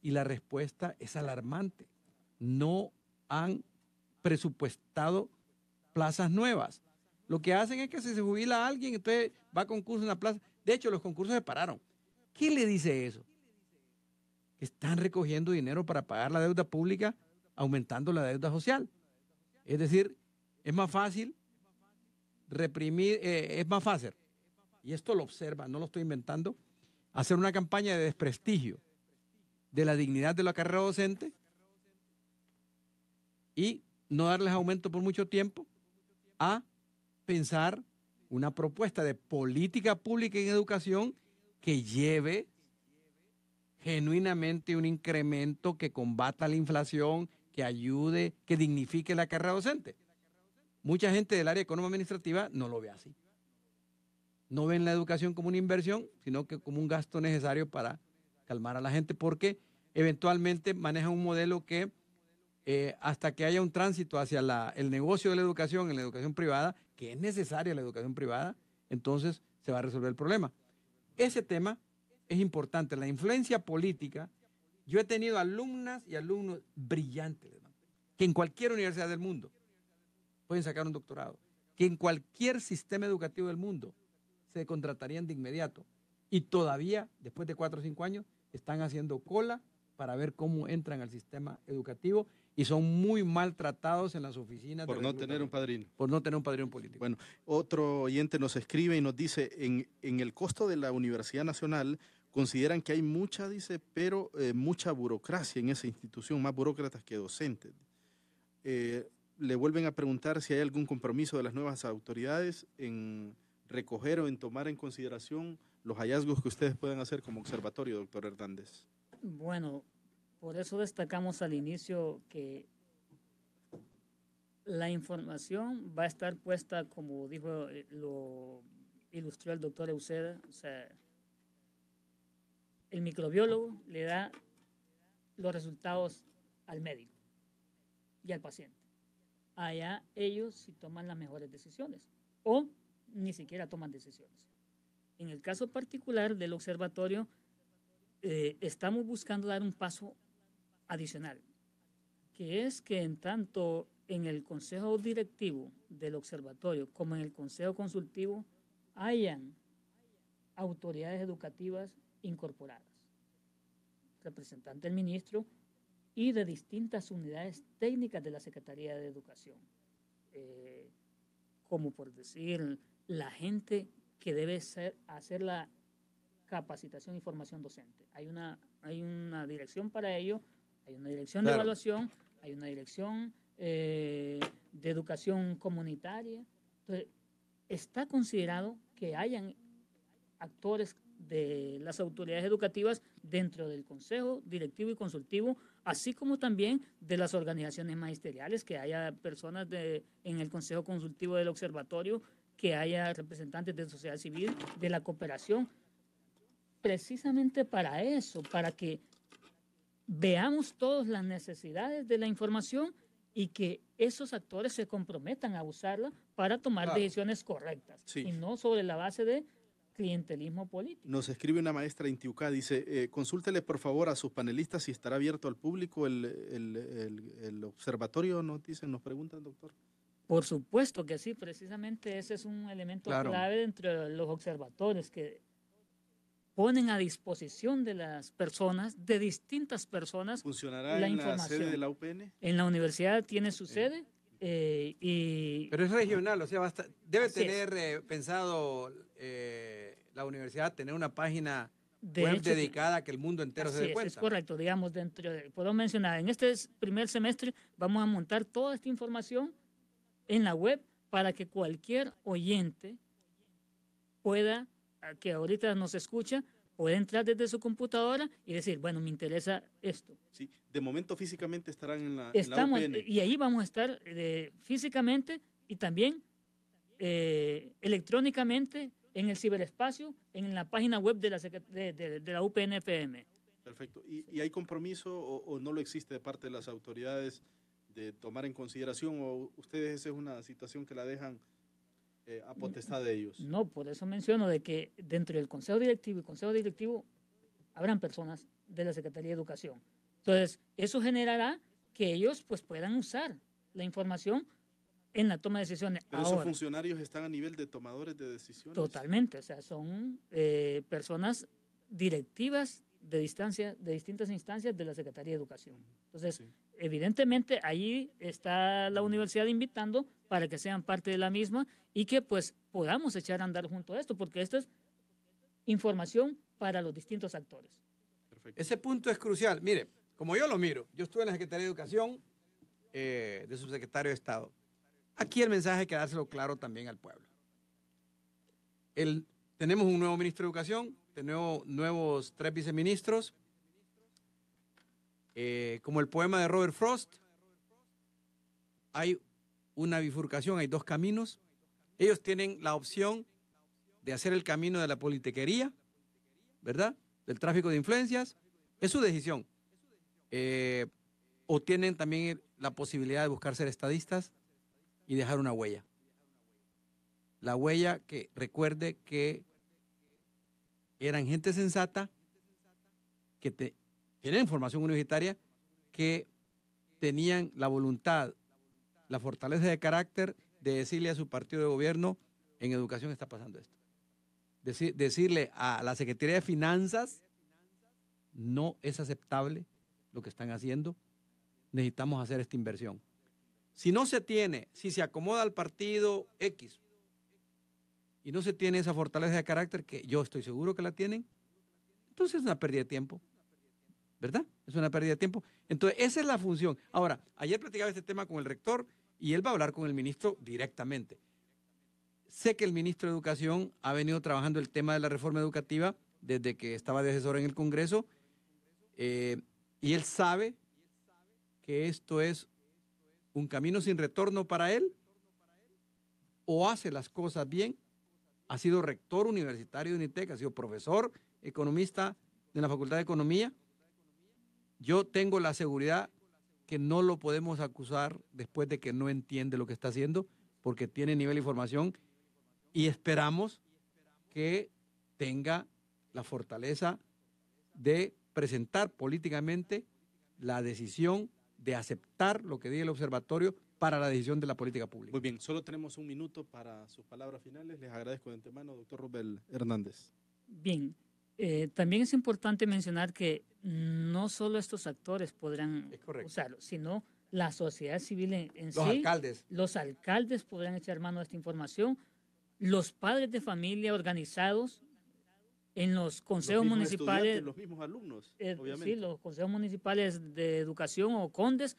Y la respuesta es alarmante. No han presupuestado plazas nuevas. Lo que hacen es que si se jubila alguien, entonces va a concurso en una plaza. De hecho, los concursos se pararon. ¿Qué le dice eso? Que están recogiendo dinero para pagar la deuda pública, aumentando la deuda social. Es decir, es más fácil reprimir, es más fácil, y esto lo observa, no lo estoy inventando, hacer una campaña de desprestigio de la dignidad de la carrera docente y no darles aumento por mucho tiempo, a pensar una propuesta de política pública en educación que lleve genuinamente un incremento que combata la inflación, que ayude, que dignifique la carrera docente. Mucha gente del área económico-administrativa no lo ve así. No ven la educación como una inversión, sino que como un gasto necesario para calmar a la gente, porque eventualmente manejan un modelo que hasta que haya un tránsito hacia el negocio de la educación, en la educación privada, que es necesaria la educación privada, entonces se va a resolver el problema. Ese tema es importante, la influencia política. Yo he tenido alumnas y alumnos brillantes, que en cualquier universidad del mundo pueden sacar un doctorado, que en cualquier sistema educativo del mundo se contratarían de inmediato, y todavía, después de 4 o 5 años, están haciendo cola para ver cómo entran al sistema educativo, y son muy maltratados en las oficinas. Por no tener un padrino. Por no tener un padrino político. Bueno, otro oyente nos escribe y nos dice, en el costo de la Universidad Nacional, consideran que hay mucha, dice, pero mucha burocracia en esa institución, más burócratas que docentes. Le vuelven a preguntar si hay algún compromiso de las nuevas autoridades en recoger o en tomar en consideración los hallazgos que ustedes puedan hacer como observatorio, doctor Hernández. Bueno, por eso destacamos al inicio que la información va a estar puesta, como dijo, lo ilustró el doctor Euseda, o sea, el microbiólogo le da los resultados al médico y al paciente. Allá ellos sí toman las mejores decisiones o ni siquiera toman decisiones. En el caso particular del observatorio, estamos buscando dar un paso adicional, que es que en tanto en el consejo directivo del observatorio como en el consejo consultivo hayan autoridades educativas incorporadas, representante del ministro y de distintas unidades técnicas de la Secretaría de Educación, como por decir la gente que debe hacer la capacitación y formación docente. Hay una dirección para ello, hay una dirección de evaluación, hay una dirección de educación comunitaria. Entonces, está considerado que hayan actores de las autoridades educativas dentro del consejo directivo y consultivo, así como también de las organizaciones magisteriales, que haya personas en el consejo consultivo del observatorio, que haya representantes de sociedad civil, de la cooperación, precisamente para eso, para que veamos todas las necesidades de la información y que esos actores se comprometan a usarla para tomar decisiones correctas, sí, y no sobre la base de clientelismo político. Nos escribe una maestra en Tiucá, dice, consúltele por favor a sus panelistas si estará abierto al público el observatorio, nos dicen, nos preguntan, doctor. Por supuesto que sí, precisamente ese es un elemento clave dentro de los observatorios que ponen a disposición de las personas, de distintas personas, ¿Funcionará la en información. la sede de la UPN? En la universidad tiene su sede. Pero es regional, o sea, debe tener pensado la universidad tener una página web dedicada a que el mundo entero se dé cuenta. Es correcto, digamos, puedo mencionar, en este primer semestre vamos a montar toda esta información en la web para que cualquier oyente pueda, que ahorita nos escucha, puede entrar desde su computadora y decir, bueno, me interesa esto. Sí, de momento físicamente estarán en la UPN. Y ahí vamos a estar físicamente y también electrónicamente en el ciberespacio, en la página web de la UPN-FM. Perfecto. ¿Y hay compromiso o no lo existe de parte de las autoridades de tomar en consideración, o ustedes esa es una situación que la dejan a potestad de ellos? No, por eso menciono de que dentro del Consejo Directivo habrán personas de la Secretaría de Educación. Entonces, eso generará que ellos pues puedan usar la información en la toma de decisiones. Pero esos funcionarios están a nivel de tomadores de decisiones. Totalmente, o sea, son personas directivas de distintas instancias de la Secretaría de Educación. Entonces, sí, evidentemente, ahí está la universidad invitando para que sean parte de la misma y que pues podamos echar a andar junto a esto, porque esto es información para los distintos actores. Perfecto. Ese punto es crucial. Mire, como yo lo miro, yo estuve en la Secretaría de Educación de subsecretario de Estado. Aquí el mensaje hay que dárselo claro también al pueblo. Tenemos un nuevo ministro de Educación, tenemos nuevos 3 viceministros. Como el poema de Robert Frost, hay una bifurcación, hay 2 caminos. Ellos tienen la opción de hacer el camino de la politiquería, ¿verdad? Del tráfico de influencias. Es su decisión. O tienen también la posibilidad de buscar ser estadistas y dejar una huella. La huella que recuerde que eran gente sensata, que tienen formación universitaria, que tenían la voluntad, la fortaleza de carácter de decirle a su partido de gobierno, en educación está pasando esto. Decirle a la Secretaría de Finanzas, no es aceptable lo que están haciendo, necesitamos hacer esta inversión. Si no se tiene, si se acomoda al partido X y no se tiene esa fortaleza de carácter, que yo estoy seguro que la tienen, Entonces es una pérdida de tiempo, ¿verdad? Es una pérdida de tiempo. Entonces esa es la función. Ahora, ayer platicaba este tema con el rector y él va a hablar con el ministro directamente. Sé que el ministro de Educación ha venido trabajando el tema de la reforma educativa desde que estaba de asesor en el Congreso y él sabe que esto es un camino sin retorno para él, o hace las cosas bien. Ha sido rector universitario de UNITEC, ha sido profesor, economista de la Facultad de Economía. Yo tengo la seguridad que no lo podemos acusar después de que no entiende lo que está haciendo, porque tiene nivel de información, y esperamos que tenga la fortaleza de presentar políticamente la decisión de aceptar lo que diga el observatorio para la decisión de la política pública. Muy bien, solo tenemos un minuto para sus palabras finales. Les agradezco de antemano, doctor Rubel Hernández. Bien, también es importante mencionar que no solo estos actores podrán usarlo, sino la sociedad civil en sí. Alcaldes. Los alcaldes podrán echar mano de esta información, los padres de familia organizados en los consejos municipales. Los mismos alumnos, obviamente. Sí, los consejos municipales de educación o condes.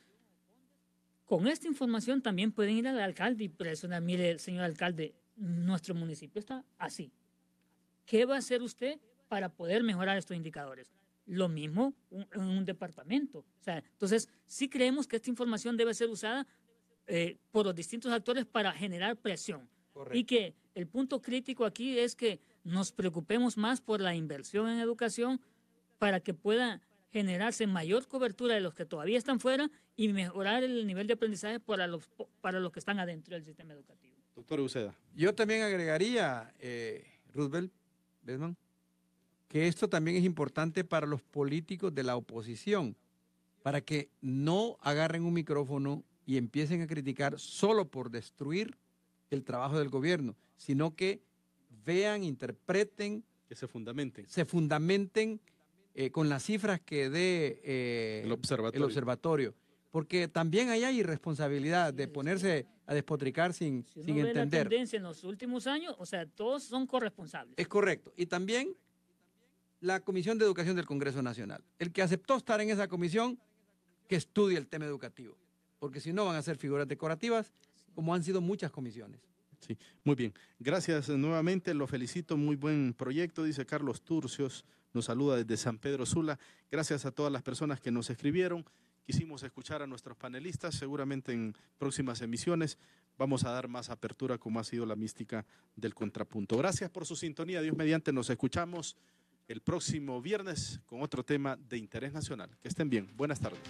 Con esta información también pueden ir al alcalde y presionar, mire, señor alcalde, nuestro municipio está así. ¿Qué va a hacer usted para poder mejorar estos indicadores? Lo mismo en un departamento. O sea, entonces, sí creemos que esta información debe ser usada por los distintos actores para generar presión. Correcto. Y que el punto crítico aquí es que nos preocupemos más por la inversión en educación para que pueda generarse mayor cobertura de los que todavía están fuera y mejorar el nivel de aprendizaje para los que están adentro del sistema educativo. Doctor Uceda. Yo también agregaría, Roosevelt, Besman, que esto también es importante para los políticos de la oposición, para que no agarren un micrófono y empiecen a criticar solo por destruir el trabajo del gobierno, sino que vean, interpreten, que se fundamenten. Con las cifras que dé el observatorio. Porque también ahí hay irresponsabilidad de ponerse a despotricar sin entender. La tendencia en los últimos años, o sea, todos son corresponsables. Es correcto. Y también la Comisión de Educación del Congreso Nacional. El que aceptó estar en esa comisión, que estudie el tema educativo. Porque si no van a ser figuras decorativas, como han sido muchas comisiones. Sí, muy bien. Gracias nuevamente, lo felicito, muy buen proyecto, dice Carlos Turcios, nos saluda desde San Pedro Sula. Gracias a todas las personas que nos escribieron. Quisimos escuchar a nuestros panelistas, seguramente en próximas emisiones vamos a dar más apertura como ha sido la mística del contrapunto. Gracias por su sintonía, Dios mediante, nos escuchamos el próximo viernes con otro tema de interés nacional. Que estén bien, buenas tardes.